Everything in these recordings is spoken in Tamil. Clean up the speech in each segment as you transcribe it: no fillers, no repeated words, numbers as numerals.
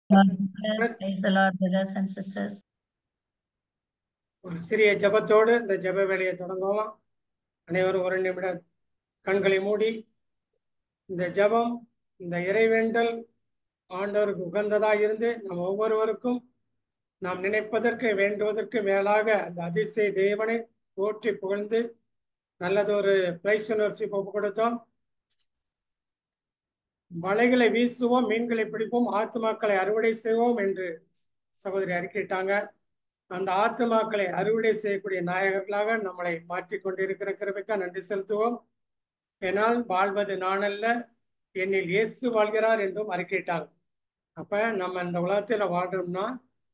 Praise the Lord, brothers and sisters. ஒரு சிறிய ஜெபத்தோடு இந்த ஜெப வேலையை தொடங்குவோம். அனைவரும் ஒரு நிமிடம் கண்களை மூடி இந்த ஜெபம், இந்த இறைவேண்டல் ஆண்டவருக்கு உகந்ததா இருந்து நம் ஒவ்வொருவருக்கும் நாம் நினைப்பதற்கு வேண்டுவதற்கு மேலாக அந்த அதிசய தேவனை போற்றி புகழ்ந்து நல்லதொரு பிரைஸ் ஒப்பு கொடுத்தோம். வலைகளை வீசுவோம், மீன்களை பிடிப்போம், ஆத்துமாக்களை அறுவடை செய்வோம் என்று சகோதரி அறிக்கையிட்டாங்க. அந்த ஆத்துமாக்களை அறுவடை செய்யக்கூடிய நாயகர்களாக நம்மளை மாற்றிக் கொண்டிருக்கிற கிருபைக்கா நன்றி செலுத்துவோம். என்னால் வாழ்வது நானல்ல, என்னில் இயேசு வாழ்கிறார் என்றும் அறிக்கையிட்டாங்க. அப்ப நம்ம இந்த உலகத்துல வாழ்றோம்னா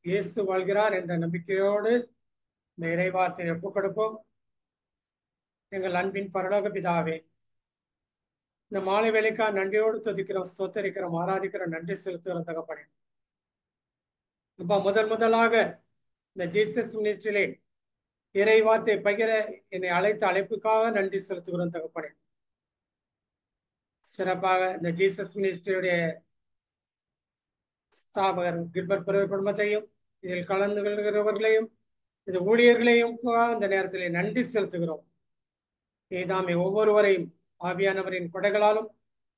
இயேசு வாழ்கிறார் என்ற நம்பிக்கையோடு இந்த இறைவார்த்தையை ஒப்புக் கொடுப்போம். எங்கள் அன்பின் பரலோக பிதாவே, இந்த மாலை வேலைக்கா நன்றியோடு துதிக்கிறோம், ஸ்தோத்தரிக்கிறோம், ஆராதிக்கிறோம், நன்றி செலுத்துகிறோம் தகப்பனே. அப்ப முதலாக இந்த ஜீசஸ் மினிஸ்ட்ரியிலே இறை வார்த்தை பகிர என்னை அழைத்த அழைப்புக்காக நன்றி செலுத்துகிறோம் தகப்பனே. சிறப்பாக இந்த ஜீசஸ் மினிஸ்ட்ரியுடைய ஸ்தாபகர் கில்பர்ட் பிரதர் குடும்பத்தையும் இதில் கலந்து கொள்கிறவர்களையும் இந்த ஊழியர்களையும் இந்த நேரத்திலே நன்றி செலுத்துகிறோம். நீதாமே ஒவ்வொருவரையும் ஆவியானவரின் கொடைகளாலும்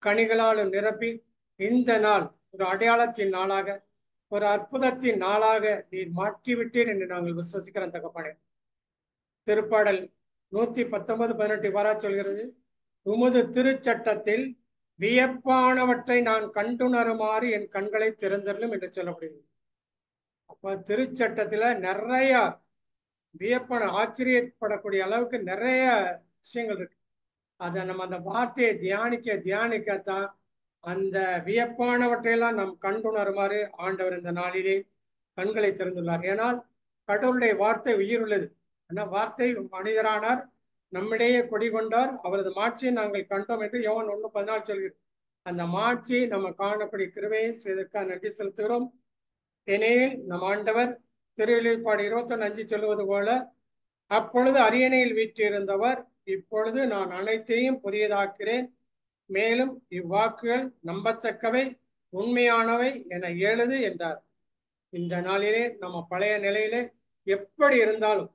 கனிகளாலும் நிரப்பி இந்த நாள் ஒரு அடையாளத்தின் நாளாக, ஒரு அற்புதத்தின் நாளாக நீர் மாற்றிவிட்டீர் என்று நாங்கள் விசுவசிக்கிறோம் தகப்பனே. திருப்பாடல் 119:18 இவ்வாறா சொல்கிறது, உமது திருச்சட்டத்தில் வியப்பானவற்றை நான் கண்டுணருமாறு என் கண்களை திறந்தருளும் என்று சொல்லப்படுகிறது. அப்ப திருச்சட்டத்துல நிறைய வியப்பான ஆச்சரியப்படக்கூடிய அளவுக்கு நிறைய விஷயங்கள் இருக்கு. அதை நம்ம அந்த வார்த்தையை தியானிக்கத்தான் அந்த வியப்பானவற்றையெல்லாம் நாம் கண்டுணருமாறு ஆண்டவர் இந்த நாளிலே கண்களை திறந்துள்ளார். ஏனால் கடவுளுடைய வார்த்தை உயிர் உள்ளது. ஆனா வார்த்தை மனிதரானார், நம்மிடையே குடிகொண்டார், அவரது மாட்சியை நாங்கள் கண்டோம் என்று யோவான் 1:14 சொல்கிறது. அந்த மாட்சி நம்ம காணக்கூடிய கிருபையை செய்ததற்காக நன்றி செலுத்துகிறோம். ஏனெனில் நம் ஆண்டவர் திருவெளிப்பாடு 21:5 சொல்லுவது போல, அப்பொழுது அரியணையில் வீற்றிருந்தவர் இப்பொழுது நான் அனைத்தையும் புதியதாக்கிறேன், மேலும் இவ்வாக்குகள் நம்பத்தக்கவை உண்மையானவை என எழுது என்றார். இந்த நாளிலே நம்ம பழைய நிலையிலே எப்படி இருந்தாலும்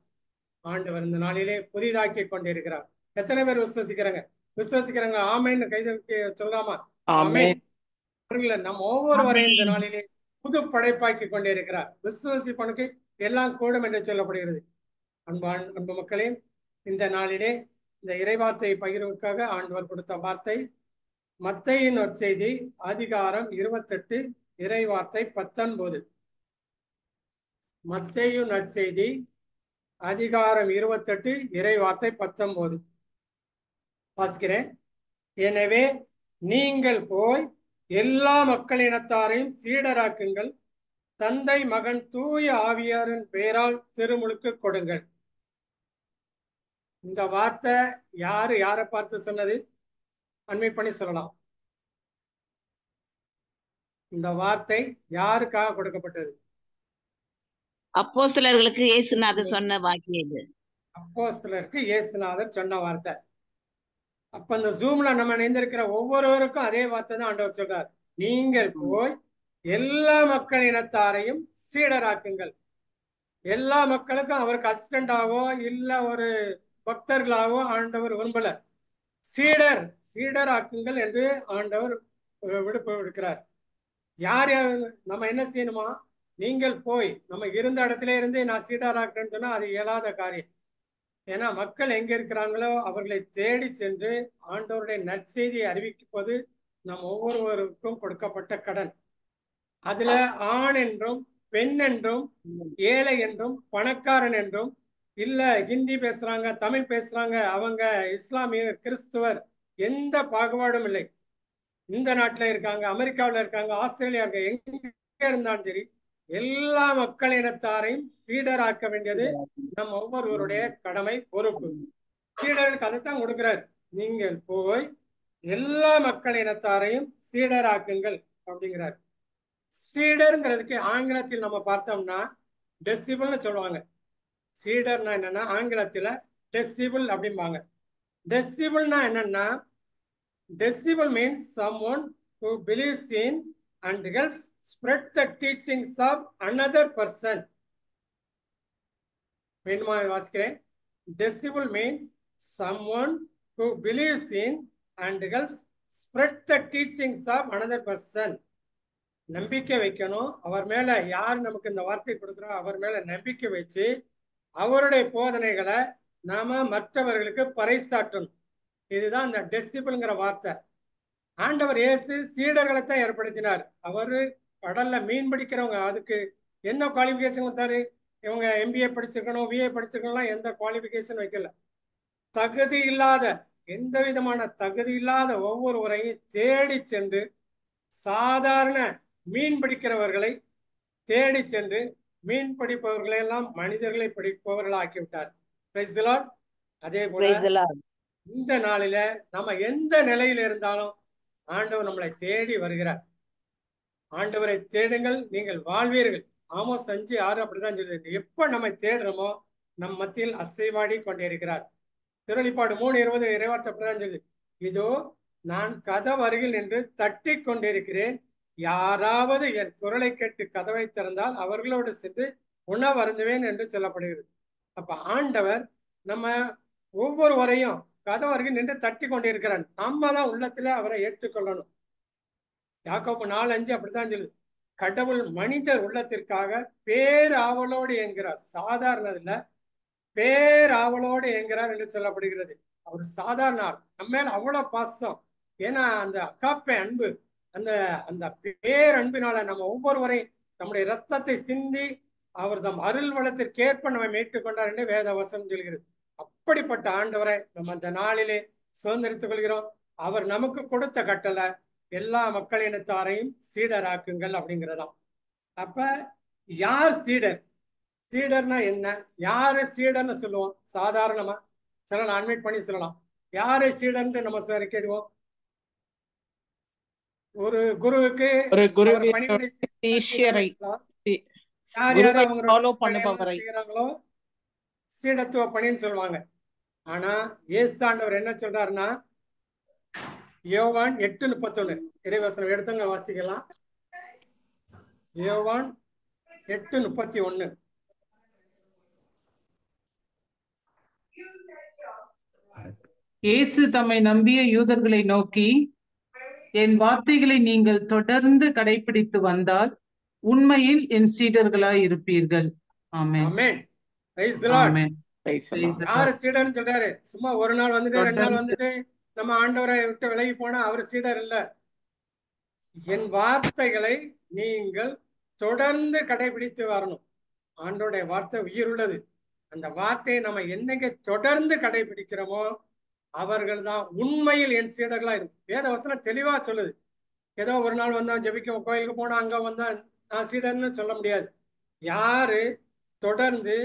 ஆண்டவர் இந்த நாளிலே புதிதாக்கி கொண்டிருக்கிறார். எத்தனை பேர் விசுவசிக்கிறாங்க? ஆமேன்னு கைது சொல்லாமா? ஆமேன். நம்ம ஒவ்வொருவரையும் இந்த நாளிலே புது படைப்பாக்கி கொண்டிருக்கிறார். விசுவசிப்பனுக்கு எல்லாம் கூடும் என்று சொல்லப்படுகிறது. அன்பு மக்களே, இந்த நாளிலே இந்த இறைவார்த்தையை பகிர்வுக்காக ஆண்டவர் கொடுத்த வார்த்தை மத்தேயு நற்செய்தி அதிகாரம் 28 இறைவார்த்தை 19. மத்தேயு நற்செய்தி அதிகாரம் 28 இறைவார்த்தை 19 வாசிக்கிறேன். எனவே நீங்கள் போய் எல்லா மக்களினத்தாரையும் சீடராக்குங்கள், தந்தை மகன் தூய ஆவியாரின் பெயரால் திருமுழுக்கு கொடுங்கள். இந்த வார்த்தை யாரை பார்த்து சொன்னது? அண்மை பண்ணி சொல்லலாம். இந்த வார்த்தை யாருக்காக கொடுக்கப்பட்டது? அப்போஸ்தலர்களுக்கு இயேசுநாதர் சொன்ன வாக்கியம் இது. அப்போஸ்தலருக்கு இயேசுநாதர் சொன்ன வார்த்தை. அப்ப இந்த ஜூம்ல நம்ம இணைந்திருக்கிற ஒவ்வொருவருக்கும் அதே வார்த்தை தான் ஆண்டவர் சொல்றார். நீங்கள் போய் எல்லா மக்கள் இனத்தாரையும் சீடராக்குங்கள். எல்லா மக்களுக்கும் அவருக்கு அசிஸ்டண்டாவோ இல்ல ஒரு பக்தர்களாவோ ஆண்டவர் விரும்பல. சீடர் ஆக்குங்கள் என்று ஆண்டவர் விடுப்பு விடுக்கிறார். யார் நம்ம என்ன செய்யணுமா? நீங்கள் போய் நம்ம இருந்த இடத்துல இருந்து நான் சீடராக்குறேன்னு சொன்னா அது இயலாத காரியம். ஏன்னா மக்கள் எங்க இருக்கிறாங்களோ அவர்களை தேடி சென்று ஆண்டவருடைய நற்செய்தியை அறிவிப்பது நம் ஒவ்வொருவருக்கும் கொடுக்கப்பட்ட கடன். அதுல ஆண் என்றும் பெண் என்றும் ஏழை என்றும் பணக்காரன் என்றும் இல்ல ஹிந்தி பேசுறாங்க தமிழ் பேசுறாங்க அவங்க இஸ்லாமிய கிறிஸ்துவர் எந்த பாகுபாடும் இல்லை. இந்த நாட்டுல இருக்காங்க, அமெரிக்காவில இருக்காங்க, ஆஸ்திரேலியா இருக்காங்க, எங்க இருந்தாலும் சரி எல்லா மக்கள் இனத்தாரையும் சீடராக்க வேண்டியது நம் ஒவ்வொருவருடைய கடமை, பொறுப்பு. சீடருக்கு அதைத்தான் கொடுக்கிறார். நீங்கள் போய் எல்லா மக்கள் இனத்தாரையும் சீடராக்குங்கள் அப்படிங்கிறார். சீடருங்கிறதுக்கு ஆங்கிலத்தில் நம்ம பார்த்தோம்னா டெசிபிள்னு சொல்லுவாங்க. சீடர்னா என்னன்னா ஆங்கிலத்துல டெசிபிள் அப்படிம்பாங்க. டெசிபிள்னா என்னன்னா, decibel means someone who believes in and helps spread the teachings of another person. வேணுமா வாசிக்கிறேன். Disciple means someone who believes in and helps spread the teachings of another person. நம்பிக்கை வைக்கணும். அவர் மேல யார் நமக்கு இந்த வார்த்தை கொடுக்குறோம் அவர் மேல நம்பிக்கை வச்சு அவருடைய போதனைகளை நாம மற்றவர்களுக்கு பறைசாற்றணும். இதுதான் இந்த டெசிபிள்ங்கிற வார்த்தை. ஆண்டவர் இயேசு சீடர்களை தான் ஏற்படுத்தினார். அவரு கடல்ல மீன் பிடிக்கிறவங்க அதுக்கு என்ன குவாலிபிகேஷன் கொடுத்தாரு? இவங்க MBA படிச்சிருக்கணும், BA படிச்சிருக்கணும், எந்த குவாலிபிகேஷன் வைக்கல. தகுதி இல்லாத, எந்த விதமான தகுதி இல்லாத ஒவ்வொருவரையும் தேடி சென்று சாதாரண மீன் பிடிக்கிறவர்களை தேடி சென்று மீன் பிடிப்பவர்களை எல்லாம் மனிதர்களை பிடிப்பவர்கள் ஆக்கிவிட்டார். Praise the Lord. அதே போல இந்த நாளில நம்ம எந்த நிலையில இருந்தாலும் ஆண்டவர் நம்மளை தேடி வருகிறார். ஆண்டவரை தேடுங்கள் நீங்கள் வாழ்வீர்கள். ஆமோஸ் 5:6 அப்படிதான் சொல்லுது. எப்ப நம்ம தேடுறோமோ நம் மத்தியில் அசைவாடி கொண்டே இருக்கிறார். திருவெளிப்பாடு 3:20 இறைவார்த்தை அப்படிதான் சொல்லுது. இதோ நான் கதவு அருகில் நின்று தட்டி கொண்டிருக்கிறேன். யாராவது என் குரலை கேட்டு கதவை திறந்தால் அவர்களோடு சென்று உணவு அருந்துவேன் என்று சொல்லப்படுகிறது. அப்ப ஆண்டவர் நம்ம ஒவ்வொருவரையும் கதவு அருகில் நின்று தட்டி கொண்டிருக்கிறார். நம்ம தான் உள்ளத்துல அவரை ஏற்றுக்கொள்ளணும். யாக்கோபு 4:5 அப்படித்தான் சொல்லுது. கடவுள் மனிதர் உள்ளத்திற்காக பேராவலோடு என்கிறார். சாதாரண இல்ல, பேராவலோடு என்கிறார் என்று சொல்லப்படுகிறது. அவர் சாதாரண ஆள். நம்ம மேல அவ்வளவு பாசம். ஏன்னா அந்த அகாப்பை அன்பு, அந்த அந்த பேரன்பினால நம்ம ஒவ்வொருவரையும் நம்முடைய ரத்தத்தை சிந்தி அவர் தம் அருள் வளத்திற்கேற்ப நம்ம மீட்டுக் கொண்டார் என்று வேத வசனம் சொல்கிறது. அப்படிப்பட்ட ஆண்டவரை நம்ம அந்த நாளிலே சுதந்திரித்துக் கொள்கிறோம். அவர் நமக்கு கொடுத்த கட்டளை எல்லா மக்கள் இனத்தாரையும் சீடராக்குங்கள் அப்படிங்கிறதாம். அப்ப யார் சீடர்? சீடர்னா என்ன? யாரு சீடர்னு சொல்லுவோம்? சாதாரணமா சொல்லலாம், அட்மிட் பண்ணி சொல்லலாம். யாரை சீடர்ன்னு நம்ம சரி கேடுவோம்? ஒரு குருவுக்கு யார் யார் அவங்க செய்யறாங்களோ சீடத்துவ பணின்னு சொல்லுவாங்க. ஆனா இயேசு ஆண்டவர் என்ன சொல்றாருன்னா, யோவான் 8:31 இறைவசனம் எடுத்தவங்க வாசிக்கலாம். யோவான் 8:31. இயேசு தம்மை நம்பிய யூதர்களை நோக்கி, என் வார்த்தைகளை நீங்கள் தொடர்ந்து கடைபிடித்து வந்தால் உண்மையில் என் சீடர்களாய் இருப்பீர்கள். ஆமென். ஆமென். Praise the Lord. யாரு சீடர்னு சொல்றாரு? சும்மா ஒரு நாள் வந்துட்டு 2 நாள் வந்துட்டு நம்ம ஆண்டவரை விட்டு விலகி போனா அவர் சீடர் இல்ல. என் வார்த்தைகளை நீங்கள் தொடர்ந்து கடைபிடித்து வரணும். ஆண்டோடைய வார்த்தை உயிர் உள்ளது. அந்த வார்த்தையை நம்ம என்னைக்கு தொடர்ந்து கடைபிடிக்கிறோமோ அவர்கள் தான் உண்மையில் என் சீடர்களா இருக்கும். வேத வசனம் தெளிவா சொல்லுது. ஏதோ ஒரு நாள் வந்தோம் ஜெபிக்க கோயிலுக்கு போனா அங்க வந்தா நான் சீடர்னு சொல்ல முடியாது. யாரு தொடர்ந்து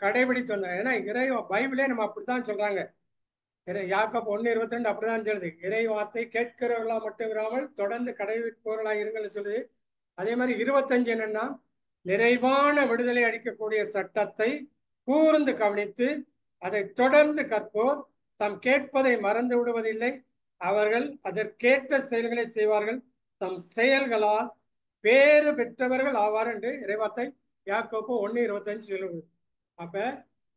கடைபிடித்து வந்தாங்க. ஏன்னா இறை பைபிளே நம்ம அப்படித்தான் சொல்றாங்க. யாக்கோபு 1:22 அப்படிதான் சொல்லுது. இறை வார்த்தை கேட்கிறவர்களா மட்டும் இராமல் தொடர்ந்து கடைபிடிப்பவர்களா இருங்கன்னு சொல்லுது. அதே மாதிரி 25 என்னன்னா, நிறைவான விடுதலை அளிக்கக்கூடிய சட்டத்தை கூர்ந்து கவனித்து அதை தொடர்ந்து கற்போர் தாம் கேட்பதை மறந்து விடுவதில்லை. அவர்கள் அதற்கேற்ற செயல்களை செய்வார்கள். தம் செயல்களால் பேறு பெற்றவர்கள் ஆவார் என்று இறைவார்த்தை யாக்கோபு 1:25 சொல்லுது. அப்ப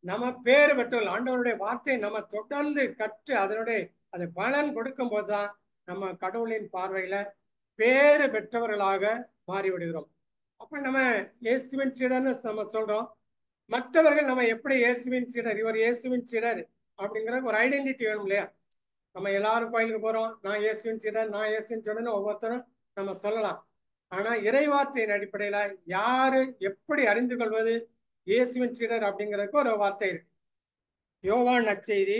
நம்ம பேறு பெற்றவர்கள். ஆண்டவருடைய வார்த்தையை நம்ம தொடர்ந்து கற்று அதனுடைய அதை பலன் கொடுக்கும் போதுதான் நம்ம கடவுளின் பார்வையில பேறு பெற்றவர்களாக மாறிவிடுகிறோம். அப்ப நம்ம இயேசுவின் சீடர்னு நம்ம சொல்றோம். மற்றவர்கள் நம்ம எப்படி இயேசுவின் சீடர், இவர் இயேசுவின் சீடர் அப்படிங்கிற ஒரு ஐடென்டிட்டி வேணும் இல்லையா? நம்ம எல்லாரும் கோயிலுக்கு போறோம், நான் இயேசுவின் சீடர், நான் இயேசுவின் சீடர்னு ஒவ்வொருத்தரும் நம்ம சொல்லலாம். ஆனா இறைவார்த்தையின் அடிப்படையில யாரு எப்படி அறிந்து கொள்வது இயேசுவின் சீடர் அப்படிங்கிறதுக்கு ஒரு வார்த்தை இருக்கு. யோவான் நற்செய்தி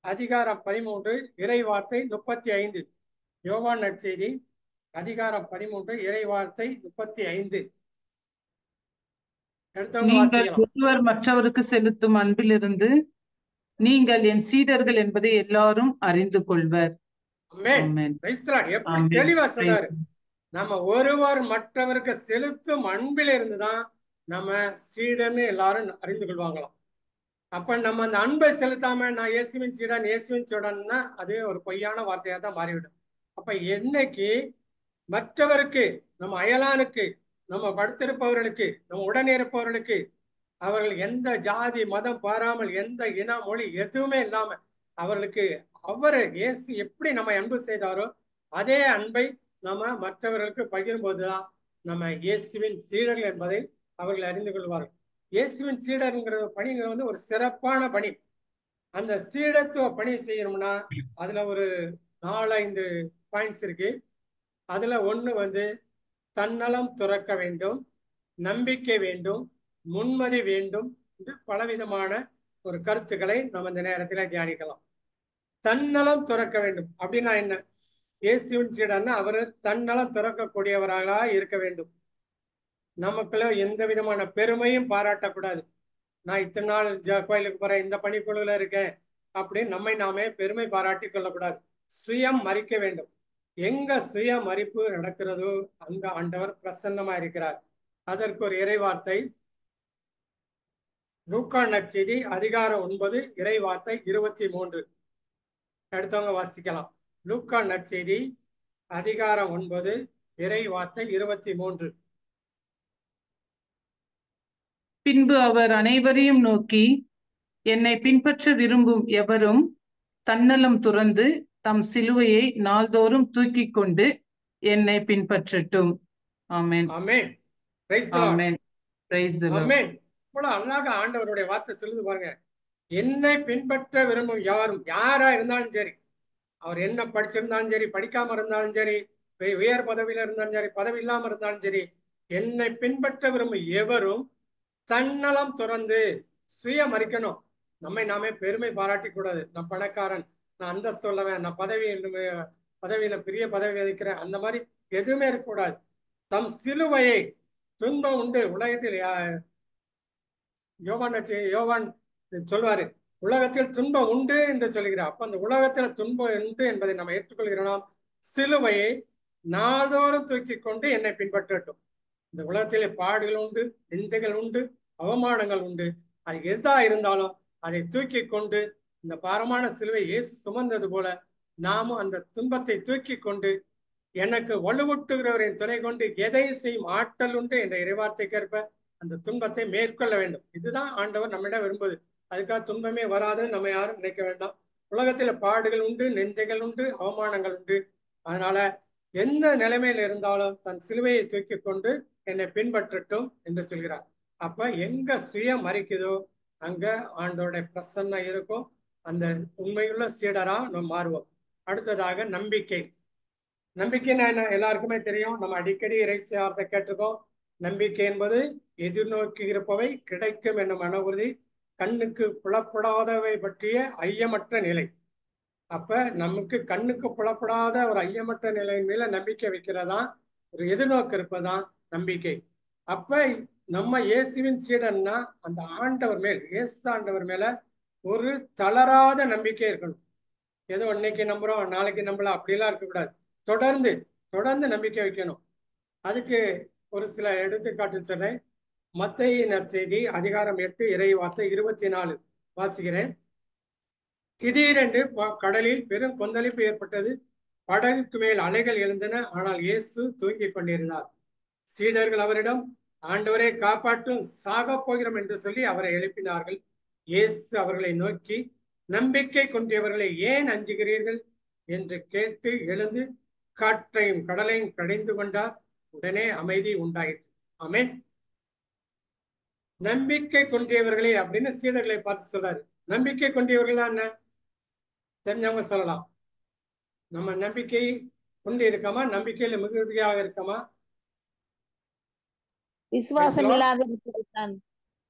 அதிகாரம் 13 இறைவார்த்தை 35. யோவான் நற்செய்தி அதிகாரம் 13 இறைவார்த்தை 35. நீங்கள் ஒருவர் மற்றவருக்கு செலுத்தும் அன்பிலிருந்து நீங்கள் என் சீடர்கள் என்பதை எல்லாரும் அறிந்து கொள்வர். எப்படி தெளிவா சொன்னாரு. நம்ம ஒருவர் மற்றவருக்கு செலுத்தும் அன்பில் இருந்துதான் நம்ம சீடன்னு எல்லாரும் அறிந்து கொள்வாங்களாம். அப்ப நம்ம அந்த அன்பை செலுத்தாம நான் இயேசுவின் சீடன் இயேசுவின் சீடன்னா அது ஒரு பொய்யான வார்த்தையா தான் மாறிவிடும். அப்ப என்னைக்கு மற்றவருக்கு நம்ம அயலானுக்கு, நம்ம படுத்திருப்பவர்களுக்கு, நம்ம உடனே இருப்பவர்களுக்கு, அவர்கள் எந்த ஜாதி மதம் பாராமல், எந்த இன மொழி எதுவுமே இல்லாம அவர்களுக்கு அவரு இயேசு எப்படி நம்ம அன்பு செய்தாரோ அதே அன்பை நம்ம மற்றவர்களுக்கு பகிரும்போதுதான் நம்ம இயேசுவின் சீடர்கள் என்பதை அவர்கள் அறிந்து கொள்வார்கள். இயேசுவின் சீடர்ங்கிற பணிங்கிற வந்து ஒரு சிறப்பான பணி. அந்த சீடத்துவ பணி செய்யணும்னா அதுல ஒரு 4-5 பாயிண்ட்ஸ் இருக்கு. அதுல ஒண்ணு வந்து தன்னலம் துறக்க வேண்டும், நம்பிக்கை வேண்டும், முன்மதி வேண்டும் என்று பலவிதமான ஒரு கருத்துக்களை நம்ம இந்த நேரத்தில் தியானிக்கலாம். தன்னலம் துறக்க வேண்டும் அப்படின்னா என்ன? இயேசுவின் சீடர்னா அவரு தன்னலம் துறக்கக்கூடியவராக இருக்க வேண்டும். நமக்குள்ள எந்த விதமான பெருமையும் பாராட்டக்கூடாது. நான் இத்தனை நாள் கோயிலுக்கு போறேன், இந்த பணிக்குழுல இருக்கேன் அப்படின்னு நம்மை நாமே பெருமை பாராட்டி கொள்ளக்கூடாது. சுயம் மறிக்க வேண்டும். எங்க சுய மறிப்பு நடக்கிறதோ அங்க ஆண்டவர் பிரசன்னமா இருக்கிறார். அதற்கு ஒரு இறைவார்த்தை லூக்கா நற்செய்தி அதிகாரம் 9 இறைவார்த்தை 23. அடுத்தவங்க வாசிக்கலாம். லூக்கா நற்செய்தி அதிகாரம் 9 இறைவார்த்தை 23. பின்பு அவர் அனைவரையும் நோக்கி, என்னை பின்பற்ற விரும்பும் எவரும் தன்னலம் துறந்து தம் சிலுவையை நாள்தோறும் தூக்கி கொண்டு என்னை பின்பற்றட்டும். ஆமென். ஆமென். Praise the Lord. ஆமென். Praise the Lord. ஆமென். இவ்வளவு அழகாக ஆண்டவருடைய வார்த்தை சொல்லுது பாருங்க. என்னை பின்பற்ற விரும்பும் யாரும், யாரா இருந்தாலும் சரி, அவர் என்ன படிச்சிருந்தாலும் சரி, படிக்காம இருந்தாலும் சரி, உயர் பதவியில இருந்தாலும் சரி, பதவி இல்லாம இருந்தாலும் சரி, என்னை பின்பற்ற விரும்பும் எவரும் தன்னலம் துறந்து சுய மறிக்கணும். நம்மை நாமே பெருமை பாராட்டி கூடாது. நான் பணக்காரன், நான் அந்தஸ்து உள்ளவன், நான் பதவியில பெரிய பதவி வகிக்கிறேன், அந்த மாதிரி எதுவுமே இருக்கக்கூடாது. தம் சிலுவையை, துன்பம் உண்டு உலகத்தில், யோவான் சொல்வாரு, உலகத்தில் துன்பம் உண்டு என்று சொல்கிறார். அப்ப அந்த உலகத்துல துன்பம் உண்டு என்பதை நம்ம ஏற்றுக்கொள்கிறோம். சிலுவையை நாள்தோறும் தூக்கி கொண்டு என்னை பின்பற்றட்டும். இந்த உலகத்திலே பாடுகள் உண்டு, நிந்தைகள் உண்டு, அவமானங்கள் உண்டு. அது எதா இருந்தாலும் அதை தூக்கி கொண்டு இந்த பாரமான சிலுவை இயேசு சுமந்தது போல நாமும் அந்த துன்பத்தை தூக்கி கொண்டு எனக்கு வலுவூட்டுகிறவரின் துணை கொண்டு எதை செய்யும் ஆற்றல் உண்டு என்ற இறைவார்த்தைக்கேற்ப அந்த துன்பத்தை மேற்கொள்ள வேண்டும். இதுதான் ஆண்டவர் நம்மிடம் விரும்புவது. அதுக்காக துன்பமே வராதுன்னு நம்ம யாரும் நினைக்க வேண்டாம். உலகத்துல பாடுகள் உண்டு, நிந்தைகள் உண்டு, அவமானங்கள் உண்டு. அதனால எந்த நிலைமையில இருந்தாலும் தன் சிலுவையை தூக்கி கொண்டு என்னை பின்பற்றட்டும் என்று சொல்கிறார். அப்ப எங்க சுயம் மறிக்குதோ அங்க ஆண்டோட பிரசன்னம் இருக்கும். அந்த உண்மையுள்ள சீடரா நம்ம மாறுவோம். அடுத்ததாக நம்பிக்கை. நம்பிக்கைன்னா என்ன? எல்லாருக்குமே தெரியும். நம்ம அடிக்கடி இறைவார்த்தை கேட்டிருக்கோம். நம்பிக்கை என்பது எதிர்நோக்கி இருப்பவை கிடைக்கும் என்னும் மன உறுதி, கண்ணுக்கு புலப்படாதவை பற்றிய ஐயமற்ற நிலை. அப்ப நமக்கு கண்ணுக்கு புலப்படாத ஒரு ஐயமற்ற நிலையின் மேல நம்பிக்கை வைக்கிறதா, ஒரு எதிர்நோக்கு இருப்பதான் நம்பிக்கை. அப்ப நம்ம இயேசுவின் சீடன்னா அந்த ஆண்டவர் மேல், இயேசு ஆண்டவர் மேல ஒரு தளராத நம்பிக்கை இருக்கணும். ஏதோ இன்னைக்கு நம்புறோம் நாளைக்கு நம்பலாம் அப்படிலாம் இருக்கக்கூடாது. தொடர்ந்து நம்பிக்கை வைக்கணும். அதுக்கு ஒரு சில எடுத்துக்காட்டு சொல்றேன். மத்தேயு நற்செய்தி அதிகாரம் 8 இறைவார்த்தை 24 வாசிக்கிறேன். திடீரென்று கடலில் பெரும் கொந்தளிப்பு ஏற்பட்டது. படகுக்கு மேல் அலைகள் எழுந்தன. ஆனால் இயேசு தூங்கிக் கொண்டிருந்தார். சீடர்கள் அவரிடம், ஆண்டவரை காப்பாற்றும், சாக போகிறோம் என்று சொல்லி அவரை எழுப்பினார்கள். இயேசு அவர்களை நோக்கி, நம்பிக்கை கொண்டவர்களை ஏன் அஞ்சுகிறீர்கள் என்று கேட்டு எழுந்து காற்றையும் கடலையும் கடைந்து கொண்டார். உடனே அமைதி உண்டாயிற்று. ஆமென். நம்பிக்கை கொண்டவர்களே அப்படின்னு சீடர்களை பார்த்து சொல்றாரு. நம்பிக்கை கொண்டவர்களா என்ன தெரிஞ்சவங்க சொல்லலாம். நம்ம நம்பிக்கை கொண்டு இருக்கமா? நம்பிக்கையில மிகுதியாக இருக்கமா? விசுவாசம் இல்லாத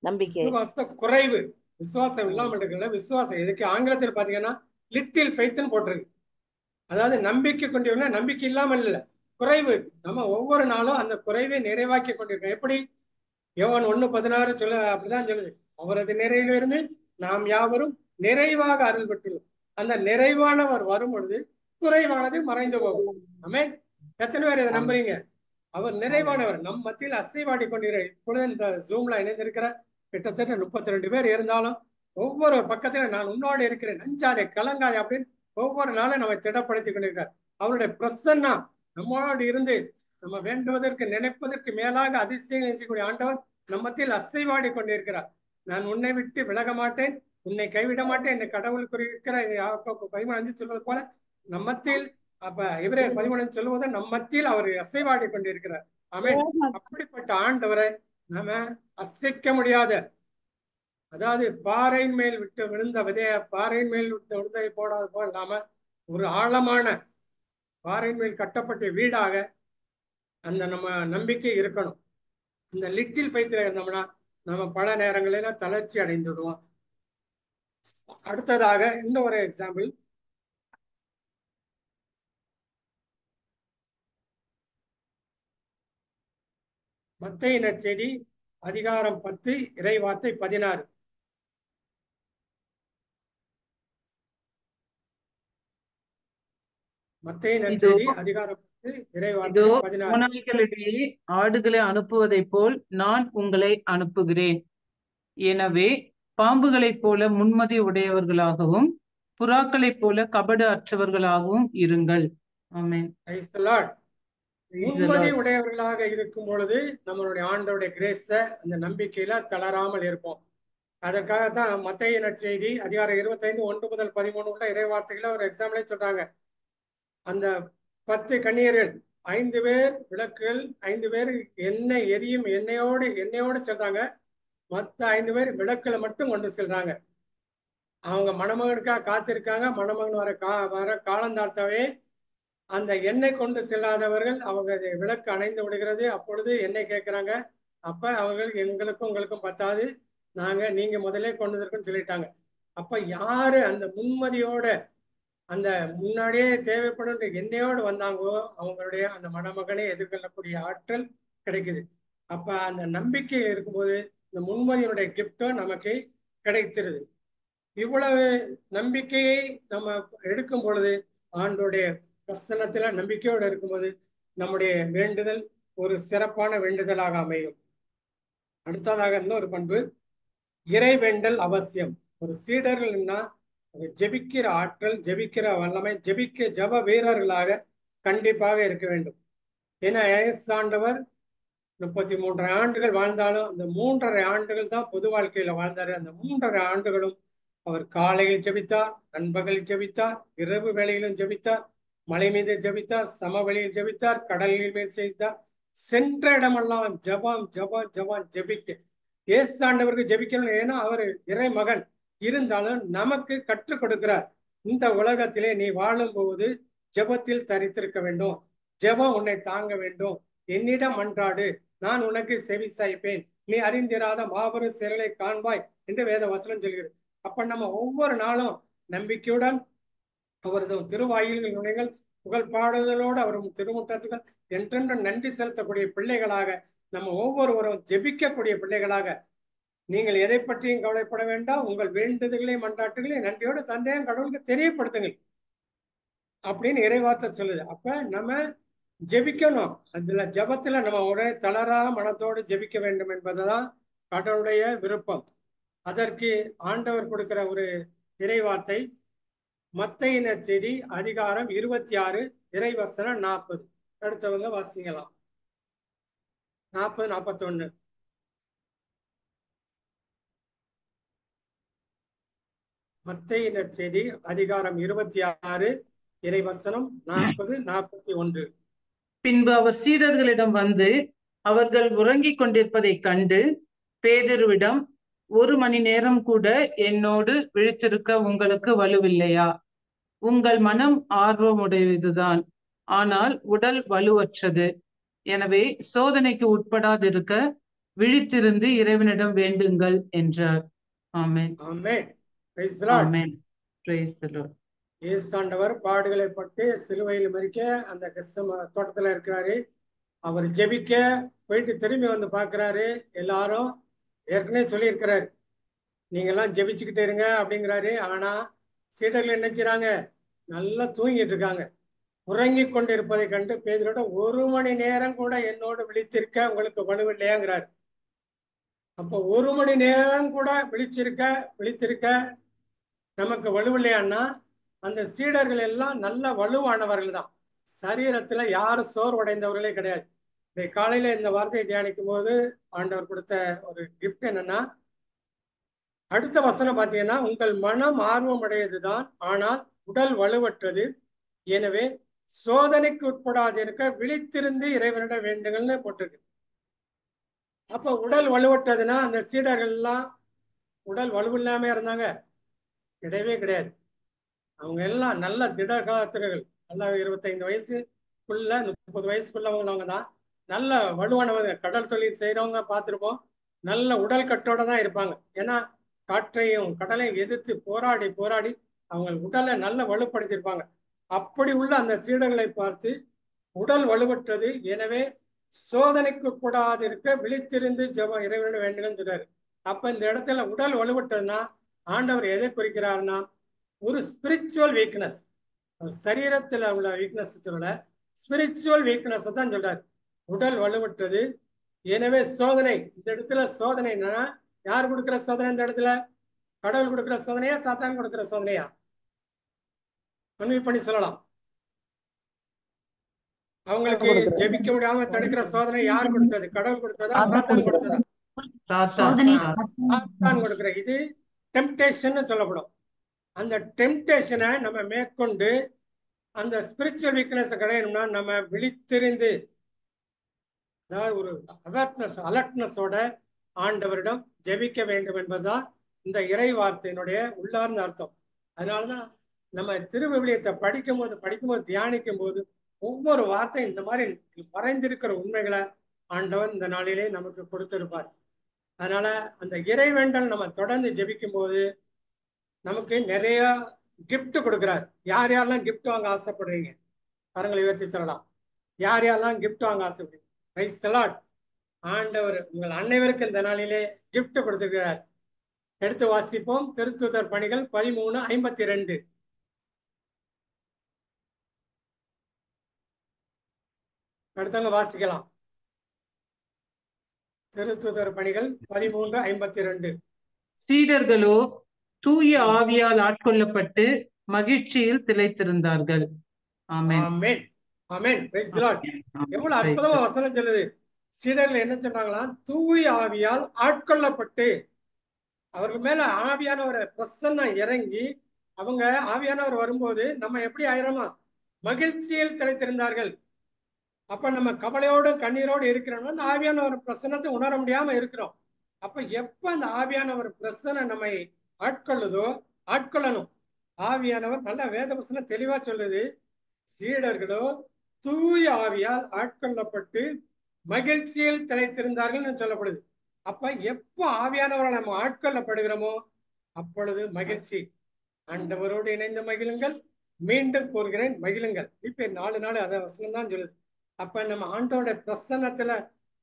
நம்பிக்கை. விசுவாச குறைவு, விசுவாசம் இல்லாமல் இருக்கிற விசுவாசம். இதுக்கு ஆங்கிலத்தில் பாத்தீங்கன்னா லிட்டில் ஃபெய்த்னு போட்டிருக்கு. அதாவது நம்பிக்கை கொண்டவங்க நம்பிக்கை இல்லாமல் இல்லை, குறைவு. நம்ம ஒவ்வொரு நாளும் அந்த குறைவை நிறைவாக்கி கொண்டிருக்கோம். எப்படி? யோவான் 1:16 சொல்ல அப்படிதான் சொல்லுது. அவரது நிறைவிலிருந்து நாம் யாவரும் நிறைவாக அருள் பெற்றுள்ளோம். அந்த நிறைவானவர் வரும் பொழுது குறைவானது மறைந்து போகும். ஆமென். எத்தனை பேர் இதை நம்புறீங்க? அவர் நிறைவானவர் நம் மத்தியில் அசைவாடி கொண்டிருக்கிற. இப்பொழுது இந்த ஜூம்ல இணைந்திருக்கிற கிட்டத்தட்ட 32 பேர் இருந்தாலும் ஒவ்வொரு பக்கத்துல நான் உன்னோடு இருக்கிறேன், நஞ்சாதே கலங்காதே அப்படின்னு ஒவ்வொரு நாளும் நம்ம திடப்படுத்தி கொண்டிருக்கிறார். அவருடைய பிரசன்னா நம்மளோடு இருந்து நம்ம வேண்டுவதற்கு நினைப்பதற்கு மேலாக அதிசயம் செய்யக்கூடிய ஆண்டவர் நம்மத்தில் அசைவாடி கொண்டிருக்கிறார். நான் உன்னை விட்டு விலக மாட்டேன், உன்னை கைவிட மாட்டேன், என்னை கடவுள் குறிக்கிற 13:5 சொல்வது போல நம்மத்தில், அப்ப எபிரேயர் 13 சொல்லுவது நம்மத்தில் அவர் அசைவாடி கொண்டிருக்கிறார். ஆமென். அப்படிப்பட்ட ஆண்டவரை நாம அசைக்க முடியாத, அதாவது பாறையின் மேல் விட்டு விழுந்த விதைய பாறையின் மேல் விட்டு விழுந்ததை போடாத போல் நாம ஒரு ஆழமான பாறையின் மேல் கட்டப்பட்ட வீடாக அந்த நம்ம நம்பிக்கை இருக்கணும். இந்த லிட்டில் ஃபெய்த்ல இருந்தோம்னா நம்ம பல நேரங்களில தளர்ச்சி அடைந்து விடுவோம். அடுத்ததாக இன்னொரு எக்ஸாம்பிள், மத்தேயு நற்செய்தி அதிகாரம் 10 இறைவார்த்தை 16. மத்தேயு நற்செய்தி அதிகாரம் 10 இறைவார்த்தை 16. ஓநாய்களிடையே ஆடுகளை அனுப்புவதைப் போல் நான் உங்களை அனுப்புகிறேன். எனவே பாம்புகளைப் போல முன்மதி உடையவர்களாகவும் புறாக்களைப் போல கபடு அற்றவர்களாகவும் இருங்கள். ஆமென். Praise the Lord. முன்மதி உடையவர்களாக இருக்கும் பொழுது நம்மளுடைய ஆண்டவருடைய கிரேஸ அந்த நம்பிக்கையில தளராமல் இருப்போம். அதற்காகத்தான் மத்தேயு நற்செய்தி அதிகாரம் 25 1 முதல் 13 உள்ள இறைவார்த்தைகளை ஒரு எக்ஸாம்பிளே சொல்றாங்க. அந்த 10 கன்னியர்கள் 5 பேர் விளக்குகள், 5 பேர் எண்ணெய் எரியும் எண்ணெயோடு செல்றாங்க. மற்ற 5 பேர் விளக்குல மட்டும் கொண்டு செல்றாங்க. அவங்க மணமகனுக்காக காத்திருக்காங்க. மணமகன் வர காலந்தாழ்த்தவே அந்த எண்ணெய் கொண்டு செல்லாதவர்கள் அவங்க விளக்கு அணைந்து விடுகிறது. அப்பொழுது எண்ணெய் கேட்கிறாங்க. அப்ப அவர்கள் எங்களுக்கும் உங்களுக்கும் பத்தாது, நீங்க முதலே கொண்டு இருக்குன்னு சொல்லிட்டாங்க. அப்ப யாரு அந்த முன்மதியோட அந்த முன்னாடியே தேவைப்படும் எண்ணெயோடு வந்தாங்கோ அவங்களுடைய அந்த மணமகனை எதிர்கொள்ளக்கூடிய ஆற்றல் கிடைக்குது. அப்ப அந்த நம்பிக்கை இருக்கும்போது இந்த முன்மதியினுடைய கிஃப்டும் நமக்கு கிடைத்திருது. இவ்வளவு நம்பிக்கையை நம்ம எடுக்கும் பொழுது ஆண்டோடைய பிரசன்னத்துல நம்பிக்கையோடு இருக்கும்போது நம்முடைய வேண்டுதல் ஒரு சிறப்பான வேண்டுதலாக அமையும். அடுத்ததாக இன்னொரு பண்பு, இறை வேண்டல் அவசியம். ஒரு சீடர்கள்னா ஜெபிக்கிற ஆற்றல், ஜெபிக்கிற வல்லமை, ஜெப வீரர்களாக கண்டிப்பாக இருக்க வேண்டும். ஏன்னா ஆண்டவர் 33 ஆண்டுகள் வாழ்ந்தாலும் அந்த 3.5 ஆண்டுகள் தான் பொது வாழ்க்கையில வாழ்ந்தாரு. அந்த 3.5 ஆண்டுகளும் அவர் காலையில் ஜெபித்தார், நண்பகலில் ஜெபித்தார், இரவு வேளையிலும் ஜெபித்தார், மலை மீது ஜெபித்தார், சமவெளியில் ஜெபித்தார், கடலில் மேல் செய்தார். சென்ற இடமெல்லாம் ஜபம் ஜபம் ஜபம் ஜெபிக்க ஆண்டவருக்கு ஜெபிக்கணும். ஏன்னா அவர் இறை மகன் இருந்தாலும் நமக்கு கற்றுக் கொடுக்கிறார். இந்த உலகத்திலே நீ வாழும் போது ஜெபத்தில் தரித்திருக்க வேண்டும், ஜெபம் உன்னை தாங்க வேண்டும், என்னிடம் மன்றாடு, நான் உனக்கு செவி சாய்ப்பேன், நீ அறிந்திராத மாபெரும் செயலை காண்பாய் என்று வேத வசனம் சொல்கிறது. அப்ப நம்ம ஒவ்வொரு நாளும் நம்பிக்கையுடன் அவரது திருவாயில் நுழைகள் புகழ் பாடுதலோடு அவரும் திருமுற்றத்துகள் என்றென்று நன்றி செலுத்தக்கூடிய பிள்ளைகளாக நம்ம ஒவ்வொருவரும் ஜெபிக்கக்கூடிய பிள்ளைகளாக, நீங்கள் எதை பற்றியும் கவலைப்பட வேண்டாம், உங்கள் வேண்டுதல்களையும் மன்றாட்டுகளையும் நன்றியோடு தந்தையும் கடவுளுக்கு தெரியப்படுத்துங்கள் அப்படின்னு இறைவார்த்தை சொல்லுது. அப்ப நம்ம ஜெபிக்கணும். அதுல ஜபத்துல நம்ம ஒரே தளரா மனத்தோடு ஜெபிக்க வேண்டும் என்பதுதான் கடவுளுடைய விருப்பம். அதற்கு ஆண்டவர் கொடுக்கிற ஒரு இறைவார்த்தை மத்தேயு நற்செய்தி அதிகாரம் 26 இறைவசனம் 40. அடுத்தவங்க வாசிக்கலாம். 40 41. மத்தேயு நற்செய்தி அதிகாரம் 26 இறைவசனம் 40 41. பின்பு அவர் சீடர்களிடம் வந்து அவர்கள் உறங்கிக் கொண்டிருப்பதைக் கண்டு பேதுருவிடம், 1 மணி நேரம் கூட என்னோடு விழித்திருக்க உங்களுக்கு வலுவில்லையா? உங்கள் மனம் ஆர்வமுடையதுதான், ஆனால் உடல் வலுவற்றது. எனவே சோதனைக்கு உட்படாதிருக்க விழித்திருந்து இறைவனிடம் வேண்டுங்கள் என்றார். ஆமென். ஆமென். Praise the Lord. ஆமென். Praise the Lord. ஆண்டவர் பாடுகளை பட்டு சிலுவையில் மரிக்க அந்த தோட்டத்துல இருக்கிறாரு. அவர் ஜெபிக்க போயிட்டு திரும்பி வந்து பாக்குறாரு. எல்லாரும் ஏற்கனவே சொல்லியிருக்கிறாரு, நீங்க எல்லாம் ஜெபிச்சுக்கிட்டு இருங்க அப்படிங்கிறாரு. ஆனா சீடர்கள் என்ன செய்றாங்க? நல்லா தூங்கிட்டு இருக்காங்க. உறங்கி கொண்டு இருப்பதை கண்டு பேதுருவோட 1 மணி நேரம் கூட என்னோடு விழித்திருக்க உங்களுக்கு வலுவில்லையாங்கிறார். அப்போ 1 மணி நேரம் கூட விழித்திருக்க நமக்கு வலுவில்லையான்னா அந்த சீடர்கள் எல்லாம் நல்ல வலுவானவர்கள் தான். சரீரத்துல யாரும் சோர்வடைந்தவர்களே கிடையாது. காலையில இந்த வார்த்தையை தியானிக்கும் போது ஆண்டவர் கொடுத்த ஒரு கிஃப்ட் என்னன்னா, அடுத்த வசனம் பார்த்தீங்கன்னா, உங்கள் மனம் ஆர்வம் அடையதுதான், ஆனால் உடல் வலுவற்றது. எனவே சோதனைக்கு உட்படாதிருக்க விழித்திருந்து இறைவனிட வேண்டுங்கள்னு போட்டிருக்கு. அப்ப உடல் வலுவற்றதுன்னா அந்த சீடர்கள் எல்லாம் உடல் வலுவில்லாம இருந்தாங்க? கிடையவே கிடையாது. அவங்க எல்லாம் நல்ல திடகாத்திரர்கள். நல்லா 25 வயசுக்குள்ள 30 வயசுக்குள்ளவங்க தான் நல்ல வலுவானவங்க. கடல் தொழில் செய்யறவங்க பார்த்துருப்போம். நல்ல உடல் கட்டோட தான் இருப்பாங்க. ஏன்னா காற்றையும் கடலையும் எதிர்த்து போராடி போராடி அவங்க உடலை நல்ல வலுப்படுத்தியிருப்பாங்க. அப்படி உள்ள அந்த சீடர்களை பார்த்து உடல் வலுவற்றது, எனவே சோதனைக்கு கூடாது இருக்க விழித்திருந்து ஜெபம் இறைவனிடம் வேண்டும்னு சொல்றாரு. அப்ப இந்த இடத்துல உடல் வலுவற்றதுன்னா ஆண்டவர் எதை குறிக்கிறாருன்னா, ஒரு ஸ்பிரிச்சுவல் வீக்னஸ், சரீரத்துல உள்ள வீக்னஸ் சொல்லல, ஸ்பிரிச்சுவல் வீக்னஸ் தான் சொல்றாரு. உடல் வலுவற்றது, எனவே சோதனை. இந்த இடத்துல சோதனை என்னன்னா, யார் கொடுக்கிற சோதனை? இந்த இடத்துல கடவுள் கொடுக்கிற சோதனையா, சாத்தான் கொடுக்கிற சோதனையா? கன்வி பண்ணி சொல்லலாம். அவங்களுக்கு ஜெபிக்க முடியாம தடுக்கிற சோதனை யார் கொடுத்தது? கடவுள் கொடுத்ததா, சாத்தான் கொடுத்ததா? சாத்தான் கொடுக்கிற. இது டெம்டேஷன் சொல்லப்படும். அந்த டெம்டேஷனை நம்ம மேற்கொண்டு அந்த ஸ்பிரிச்சுவல் வீக்னஸ் கிடையணும்னா நம்ம விழித்திருந்து, அதாவது ஒரு அவேர்னஸ், அலர்ட்னஸோட ஆண்டவரிடம் ஜெபிக்க வேண்டும் என்பதுதான் இந்த இறை வார்த்தையினுடைய உள்ளார்ந்த அர்த்தம். அதனாலதான் நம்ம திருவிவிலியத்தை படிக்கும்போது தியானிக்கும் போது ஒவ்வொரு வார்த்தையும் இந்த மாதிரி மறைந்திருக்கிற உண்மைகளை ஆண்டவர் இந்த நாளிலே நமக்கு கொடுத்திருப்பார். அதனால அந்த இறைவேண்டல் நம்ம தொடர்ந்து ஜெபிக்கும் போது நமக்கு நிறைய கிஃப்ட் கொடுக்கிறார். யார் யாரெல்லாம் கிஃப்ட் வாங்க ஆசைப்படுறீங்க? கரங்களை உயர்த்தி சொல்லலாம். யார் யாரெல்லாம் கிஃப்ட் வாங்க ஆசைப்படுறீங்க? Price the Lord. ஆண்டவர் உங்கள் அனைவருக்கும் இந்த நாளிலே கிஃப்ட் கொடுத்திருக்கிறார். எடுத்து வாசிப்போம். திருத்தூதர் பணிகள் 13:52. அடுத்தவங்க வாசிக்கலாம். திருத்தூதர் பணிகள் 13:52. சீடர்களோ தூய ஆவியால் ஆட்கொள்ளப்பட்டு மகிழ்ச்சியில் திளைத்திருந்தார்கள். ஆமென். ஆமென். ஆமென். Praise the Lord. எவ்வளவு அற்புதமா வசனம் சொல்லுது. சீடர்கள் என்ன சொல்றாங்களா? தூய ஆவியால் ஆட்கொள்ளப்பட்டு, அவர்கள் மேல ஆவியானவரை பிரசன்னம் இறங்கி, அவங்க ஆவியானவர் வரும்போது நம்ம எப்படி ஆயிரமா மகிழ்ச்சியில் திளைத்திருந்தார்கள். அப்ப நம்ம கவலையோடு கண்ணீரோடு இருக்கிறோம்னா அந்த ஆவியானவர் பிரசன்னத்தை உணர முடியாம இருக்கிறோம். அப்ப எப்ப அந்த ஆவியானவர் பிரசனை நம்மை ஆட்கொள்ளுதோ, ஆட்கொள்ளணும். ஆவியானவர் நல்ல வேத வசனம் தெளிவா சொல்லுது. சீடர்களோ தூய ஆவியால் ஆட்கொள்ளப்பட்டு மகிழ்ச்சியில் திளைத்திருந்தார்கள் சொல்லப்படுது. அப்ப எப்ப ஆவியானவரை நம்ம ஆட்கொள்ளப்படுகிறோமோ அப்பொழுது மகிழ்ச்சி. ஆண்டவரோடு இணைந்து மகிழுங்கள், மீண்டும் கூறுகிறேன் மகிழுங்கள். இப்ப 4 நாள் அத வசனம் தான் சொல்லுது. அப்ப நம்ம ஆண்டோட பிரசன்னத்துல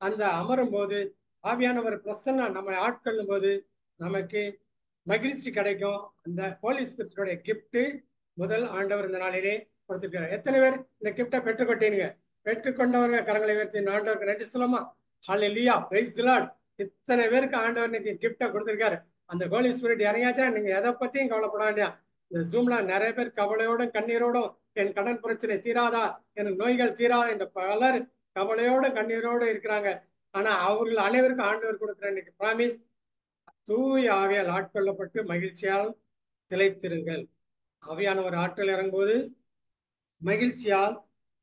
அந்த அமரும் போது, ஆவியானவர் பிரசன்னம் நம்மை ஆட்கொள்ளும் போது நமக்கு மகிழ்ச்சி கிடைக்கும். அந்த ஹோலி ஸ்பிரிட்டோட கிஃப்ட் முதல் ஆண்டவர் இந்த நாளிலே கொடுத்துருக்காரு. எத்தனை பேர் இந்த கிஃப்டை பெற்றுக்கொண்டீங்க? பெற்றுக்கொண்டவங்க கரங்களை உயர்த்தி ஆண்டவருக்கு நன்றி சொல்லுமா? ஹல்லேலூயா, பிரைஸ் தி லார்ட். இத்தனை பேருக்கு ஆண்டவர் இன்னைக்கு கிஃப்டை கொடுத்திருக்காரு. அந்த ஹோலி ஸ்பிரிட் இறங்கியாச்சுன்னா நீங்க எதை பத்தியும் கவலைப்பட வேண்டிய. இந்த ஜூம்ல நிறைய பேர் கவலையோடும் கண்ணீரோடும், என் கடன் பிரச்சனை தீராதா, எனக்கு நோய்கள் தீராதா என்ற பலர் கவலையோடு கண்ணீரோடு இருக்கிறாங்க. ஆனா அவர்கள் அனைவருக்கும் ஆண்டவர் கொடுக்கிற இன்னைக்கு பிராமிஸ், தூய ஆவியால் ஆட்கொள்ளப்பட்டு மகிழ்ச்சியால் திளைத்திருங்கள். ஆவியானவர் ஆற்றல் இறங்கும்போது மகிழ்ச்சியால்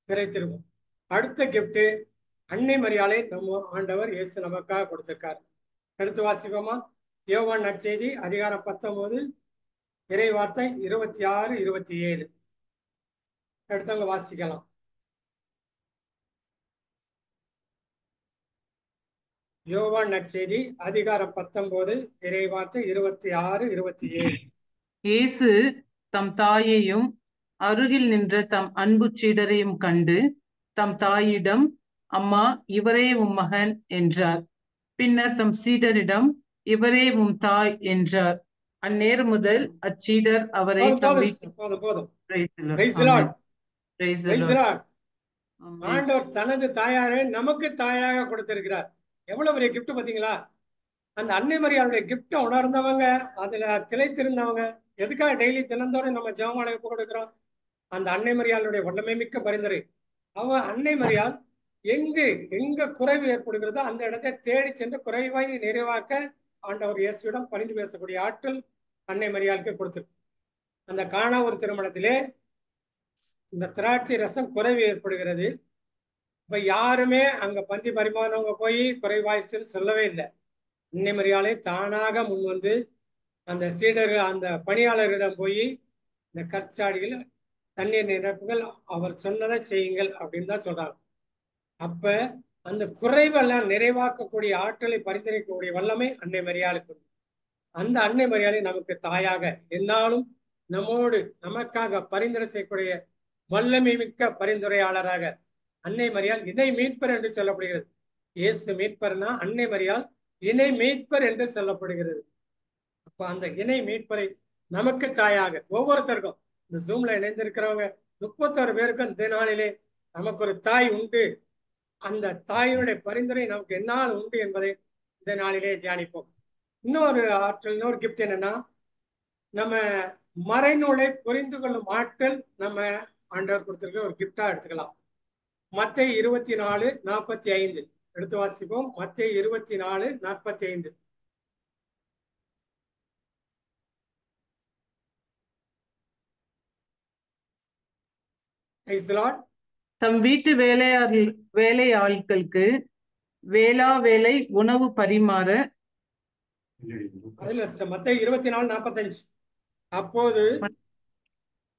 திளைத்திருக்கும். அடுத்த கிஃப்ட் அன்னை மரியாதை நம்ம ஆண்டவர் இயேசு நமக்காக கொடுத்திருக்கார். எடுத்து வாசிப்போமா? யோவான் நற்செய்தி அதிகாரம் 19 இறை வார்த்தை 26, 27. எடுத்தவங்க வாசிக்கலாம். யோவான் நற்செய்தி அதிகாரம் 19 இறை வார்த்தை 26, 27. இயேசு தம் தாயையும் அருகில் நின்ற தம் அன்பு சீடரையும் கண்டு தம் தாயிடம், அம்மா, இவரே உம் மகன் என்றார். பின்னர் தம் சீடரிடம், இவரே உம் தாய் என்றார். அந்நேரம் முதல் அச்சீடர் அவரை ஆண்டவர் தனது தாயாரை நமக்கு தாயாக கொடுத்திருக்கிறார். எவ்வளவு பெரிய கிஃப்ட் பாத்தீங்களா? அந்த அன்னை மரியாளுடைய கிஃப்ட உணர்ந்தவங்க, அதுல திளைத்திருந்தவங்க, எதுக்காக டெய்லி தினந்தோறும் நம்ம ஜெபமாலை கொடுக்கிறோம்? அந்த அன்னை மரியாளுடைய வல்லமை மிக்க பரிந்துரை. அவங்க அன்னை மரியாள் எங்க குறைவு ஏற்படுகிறதோ அந்த இடத்தை தேடி சென்று குறைவை நிறைவாக்க ஆண்டவர் இயேசுவிடம் பரிந்து பேசக்கூடிய ஆற்றல் அன்னை மரியாளுக்கு கொடுத்திருக்கு. அந்த காணா ஒரு திருமணத்திலே இந்த திராட்சை ரசம் குறைவு ஏற்படுகிறது. இப்ப யாருமே அங்க பந்தி பரிமாறவங்க போய் குறைவாயிடுச்சுன்னு சொல்லவே இல்லை. அன்னை மரியாளை தானாக முன் வந்து அந்த சீடர்கள் அந்த பணியாளர்களிடம் போய் இந்த கற்சாடிகள் தண்ணீர் நிரப்புகள், அவர் சொன்னதை செய்யுங்கள் அப்படின்னு தான் சொல்றாங்க. அப்ப அந்த குறைவெல்லாம் நிறைவாக்கக்கூடிய ஆற்றலை பரிந்துரைக்கக்கூடிய வல்லமை அன்னை மரியாளுக்கு. அந்த அன்னை மரியாதை நமக்கு தாயாக என்னாலும் நம்மோடு நமக்காக பரிந்துரை செய்யக்கூடிய வல்லமை மிக்க பரிந்துரையாளராக அன்னை மரியாள் இணை மீட்பர் என்று சொல்லப்படுகிறது. இயேசு மீட்பர்னா அன்னை மரியாள் இணை மீட்பர் என்று சொல்லப்படுகிறது. அப்ப அந்த இணை மீட்பரை நமக்கு தாயாக ஒவ்வொருத்தருக்கும் இந்த ஜூம்ல இணைந்திருக்கிறவங்க 31 பேருக்கும் இந்த நாளிலே நமக்கு ஒரு தாய் உண்டு. அந்த தாயினுடைய பரிந்துரை நமக்கு என்னால் உண்டு என்பதை இந்த நாளிலே தியானிப்போம். இன்னொரு ஆற்றல், இன்னொரு கிஃப்ட் என்னன்னா, நம்ம மறைநூலை புரிந்து கொள்ளும் ஆற்றல் நம்ம ஆண்டவர் கொடுத்திருக்க ஒரு கிஃப்டா எடுத்துக்கலாம். மத்தேயு 24:45 எடுத்து வாசிப்போம். மத்தேயு 24:45. தம் வீட்டு வேலையாட்களுக்கு வேளா வேலை உணவு பரிமாற மத்தேயு 24:45. அப்போது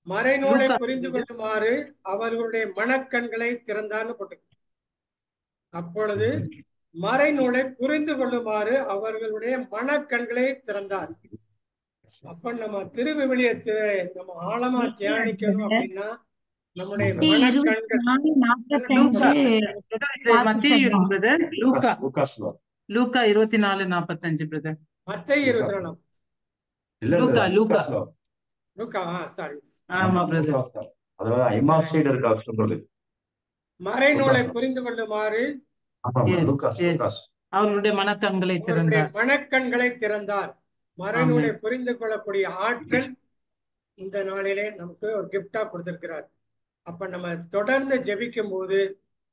மறைநூலை புரிந்து கொள்ளுமாறு அவர்களுடைய மனக்கண்களை திறந்தார்னு போட்டு. அப்பொழுது மறைநூலை புரிந்து கொள்ளுமாறு அவர்களுடைய மனக்கண்களை திறந்தார். அப்ப நம்ம திருவிவிலியத்தை நம்ம ஆழமா தியானிக்கணும் அப்படின்னா நம்முடைய மனக்கண்கள். லூக்கா 24:45 பிரதர். மத்தேயு 24. மறைநூலை புரிந்து கொள்ளுமாறு அவர்களுடைய மனக்கண்களை திறந்தார். மறைநூலை புரிந்து கொள்ளக்கூடிய ஆற்றல் இந்த நாளிலே நமக்கு ஒரு கிஃப்டா கொடுத்திருக்கிறார். அப்ப நம்ம தொடர்ந்து ஜெபிக்கும் போது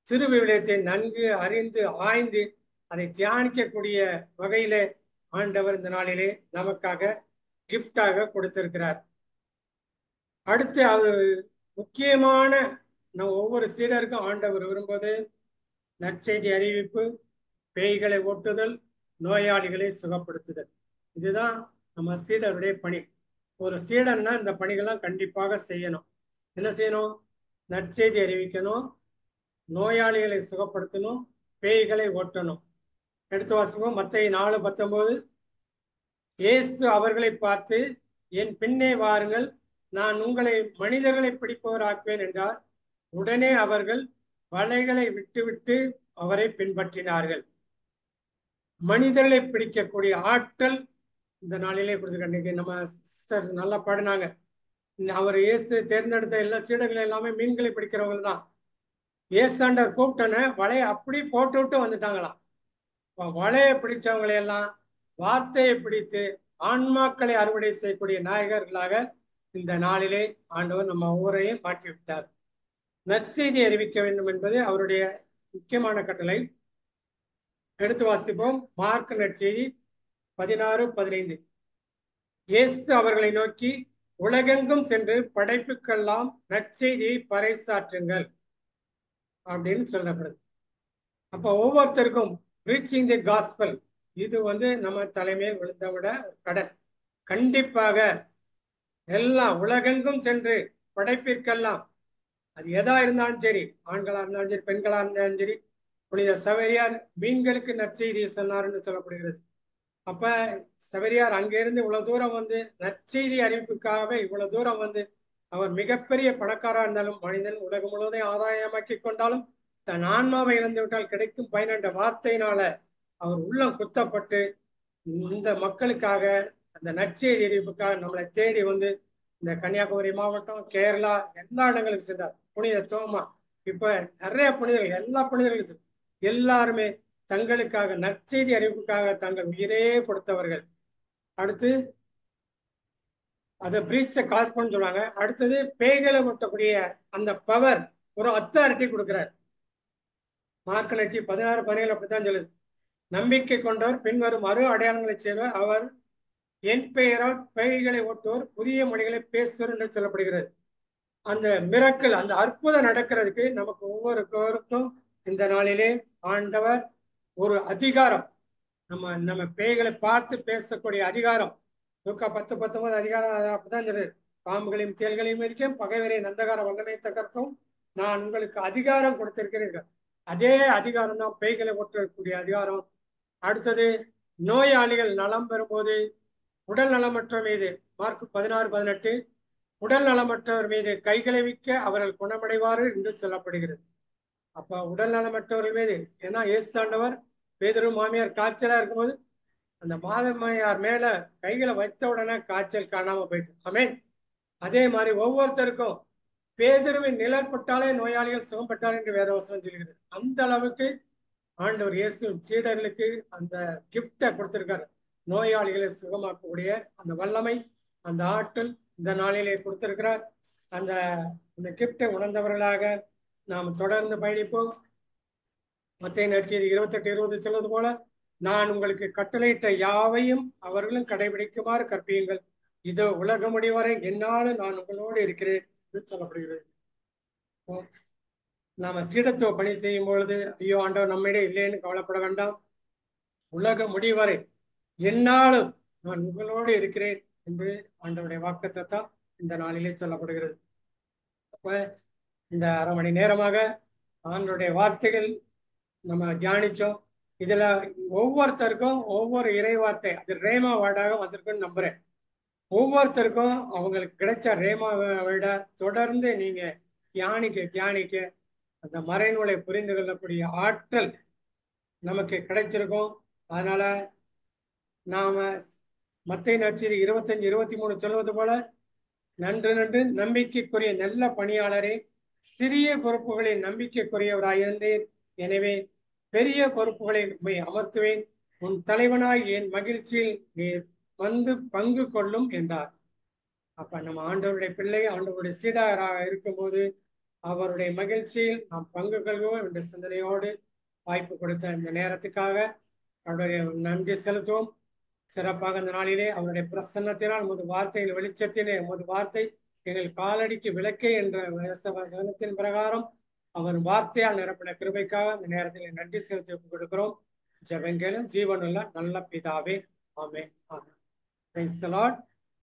திருவிவிலியத்தை நன்கு அறிந்து ஆய்ந்து அதை தியானிக்கக்கூடிய வகையில ஆண்டவர் இந்த நாளிலே நமக்காக கிஃப்டாக கொடுத்திருக்கிறார். அடுத்து அது முக்கியமான நம்ம ஒவ்வொரு சீடருக்கும் ஆண்டவர் விரும்புவது நற்செய்தி அறிவிப்பு, பேய்களை ஓட்டுதல், நோயாளிகளை சுகப்படுத்துதல். இதுதான் நம்ம சீடருடைய பணி. ஒரு சீடன்னா இந்த பணிகள்லாம் கண்டிப்பாக செய்யணும். என்ன செய்யணும்? நற்செய்தி அறிவிக்கணும், நோயாளிகளை சுகப்படுத்தணும், பேய்களை ஓட்டணும். எடுத்து வாசிப்போம். மத்தேயு 4:19. இயேசு அவர்களை பார்த்து, என் பின்னே வாருங்கள், நான் உங்களை மனிதர்களை பிடிப்பவராக்குவேன் என்றார். உடனே அவர்கள் வலைகளை விட்டுவிட்டு அவரை பின்பற்றினார்கள். மனிதர்களை பிடிக்கக்கூடிய ஆற்றல் இந்த நாளிலே கொடுத்துருக்க. நம்ம சிஸ்டர் நல்லா பாடினாங்க. அவர் இயேசு தேர்ந்தெடுத்த எல்லா சீடர்கள் எல்லாமே மீன்களை பிடிக்கிறவங்க தான். இயேசாண்டர் கூப்பிட்டோன்னே வலையை அப்படி போட்டு விட்டு வந்துட்டாங்களாம். வலையை பிடிச்சவங்களை எல்லாம் வார்த்தையை பிடித்து ஆன்மாக்களை அறுவடை செய்யக்கூடிய நாயகர்களாக இந்த நாளிலே ஆண்டவர் நம்ம ஒவ்வொருவரையும் மாற்றி விட்டார். நற்செய்தி அறிவிக்க வேண்டும் என்பது அவருடைய முக்கியமான கட்டளை. எடுத்து வாசிப்போம். மார்க் நற்செய்தி 16:15. இயேசு அவர்களை நோக்கி, உலகெங்கும் சென்று படைப்புக்கெல்லாம் நற்செய்தியை பறைசாற்றுங்கள் அப்படின்னு சொல்லப்படுது. அப்ப ஒவ்வொருத்தருக்கும் ரீச்சிங் தி காஸ்பல் இது நம்ம தலைமையில் விழுந்தவிட கடன். கண்டிப்பாக எல்லாம் உலகெங்கும் சென்று படைப்பிற்கெல்லாம், அது எதா இருந்தாலும் சரி, ஆண்களா இருந்தாலும் சரி, பெண்களா இருந்தாலும் சரி, புனித சவேரியார் மீன்களுக்கு நற்செய்தியை சொன்னார்னு சொல்லப்படுகிறது. அப்ப சவேரியார் அங்கிருந்து இவ்வளவு தூரம் நற்செய்தி அறிவிப்புக்காக இவ்வளவு தூரம் அவர் மிகப்பெரிய பணக்காரா இருந்தாலும், மனிதன் உலகம் முழுவதையும் ஆதாயமாக்கி கொண்டாலும் தன் ஆன்மாவை இழந்து விட்டால் கிடைக்கும் பயனற்ற வார்த்தையினால அவர் உள்ளம் குத்தப்பட்டு இந்த மக்களுக்காக அந்த நற்செய்தி அறிவிப்புக்காக நம்மளை தேடி இந்த கன்னியாகுமரி மாவட்டம், கேரளா, எல்லா இடங்களுக்கும் சென்றார். புனித தோமா, இப்ப நிறைய புனிதர்கள், எல்லா புனிதர்களுக்கும் எல்லாருமே தங்களுக்காக நற்செய்தி அறிவிப்புக்காக தங்கள் உயிரே கொடுத்தவர்கள். அடுத்து அதை பிரீச்ச காஸ்பன்னு சொல்லுவாங்க. அடுத்தது பேய்களை ஓட்டக்கூடிய அந்த பவர், ஒரு அத்தாரிட்டி கொடுக்கிறார். மார்க் நட்சி 16:17 அப்படித்தான் சொல்லுது. நம்பிக்கை கொண்டவர் பின்வரும் அடையாளங்களை செய்வர். அவர் என் பெயரால் பேய்களை ஓட்டுவோர், புதிய மொழிகளை பேசுவர் என்று சொல்லப்படுகிறது. அந்த மிரக்கல், அந்த அற்புதம் நடக்கிறதுக்கு நமக்கு ஒவ்வொருவருக்கும் இந்த நாளிலே ஆண்டவர் ஒரு அதிகாரம், நம்ம பேய்களை பார்த்து பேசக்கூடிய அதிகாரம். லூக்கா 10:19 அதிகாரம் அப்படிதான் சொல்லுது. பாம்புகளையும் தேள்களையும் மிதிக்கும், பகைவரை நந்தகார வல்லமை தகர்க்கும் நான் உங்களுக்கு அதிகாரம் கொடுத்திருக்கிறீர்கள். அதே அதிகாரம் தான் பேய்களை ஓட்டக்கூடிய அதிகாரம். அடுத்தது நோயாளிகள் நலம் பெறும்போது உடல் நலமற்றவர் மீது மார்க் 16:18 உடல் நலமற்றவர் மீது கைகளை வைக்க அவர்கள் குணமடைவார்கள் என்று சொல்லப்படுகிறது. அப்ப உடல் நலமற்றவர்கள் மீது, ஏன்னா இயேசு ஆண்டவர் பேதுரு மாமியார் காய்ச்சலா இருக்கும்போது அந்த மாதமையார் மேல கைகளை வைத்த உடனே காய்ச்சல் காணாம போயிட்டு. ஆமென். அதே மாதிரி ஒவ்வொருத்தருக்கும் பேதுருவின் நிழற்பட்டாலே நோயாளிகள் சுகப்பட்டார் என்று வேதவசனம் சொல்கிறது. அந்த அளவுக்கு ஆண்டவர் இயேசு சீடர்களுக்கு அந்த கிஃப்டை கொடுத்திருக்காரு. நோயாளிகளை சுகமாக்கக்கூடிய அந்த வல்லமை, அந்த ஆற்றல் இந்த நாளிலே கொடுத்திருக்கிறார். அந்த கிஃப்டை உணர்ந்தவர்களாக நாம் தொடர்ந்து பயணிப்போம். மத்தேயு நற்செய்தி 28:20 சொல்வது போல, நான் உங்களுக்கு கட்டளையிட்ட யாவையும் அவர்களும் கடைபிடிக்குமாறு கற்பியுங்கள். இதோ உலக முடிவரை என்னாலும் நான் உங்களோடு இருக்கிறேன் என்று சொல்லப்படுகிறது. நாம சீடத்துவ பணி செய்யும் பொழுது, ஐயோ ஆண்டவர் நம்மிடையே இல்லைன்னு கவலைப்பட வேண்டாம். உலக முடிவரை என்னாலும் நான் உங்களோடு இருக்கிறேன் என்று ஆண்டவருடைய வாக்குத்தத்தம் இந்த நாளிலே சொல்லப்படுகிறது. அப்ப இந்த அரை மணி நேரமாக ஆண்டவருடைய வார்த்தைகள் நம்ம தியானிச்சோம். இதுல ஒவ்வொருத்தருக்கும் ஒவ்வொரு இறை வார்த்தை, அது ரேமா வேர்டாக வந்திருக்குன்னு நம்புறேன். ஒவ்வொருத்தருக்கும் அவங்களுக்கு கிடைச்ச ரேமா வேர்டை தொடர்ந்து நீங்க தியானிக்க அந்த மறைநூலை புரிந்து கொள்ளக்கூடிய ஆற்றல் நமக்கு கிடைச்சிருக்கும். அதனால நாம மத்தேயு நற்செய்தி 25:23 சொல்வது போல, நன்று நம்பிக்கைக்குரிய நல்ல பணியாளரே, சிறிய பொறுப்புகளில் நம்பிக்கைக்குரியவராயிருந்தேன், எனவே பெரிய பொறுப்புகளை உண்மை அமர்த்துவேன், உன் தலைவனாய் என் மகிழ்ச்சியில் நீ வந்து பங்கு கொள்ளும் என்றார். அப்ப நம்ம ஆண்டவருடைய பிள்ளை, ஆண்டவருடைய சீடராக இருக்கும்போது அவருடைய மகிழ்ச்சியில் நாம் பங்கு கொள்வோம் என்ற சிந்தனையோடு வாய்ப்பு கொடுத்த இந்த நேரத்துக்காக அவருடைய நன்றி செலுத்துவோம். சிறப்பாக இந்த நாளிலே அவருடைய பிரசன்னத்தினால் உமது வார்த்தைகள் வெளிச்சத்திலே உமது வார்த்தை எங்கள் காலடிக்கு விளக்கே என்ற வசனத்தின் பிரகாரம் அவர் வார்த்தையால் நிரப்பின கிருபைக்காக இந்த நேரத்தில் நன்றி செலுத்தி கொடுக்கிறோம். ஜெபங்களும் ஜீவனுள்ள நல்ல பிதாவே. ஆமென். ஆமென். Praise the Lord.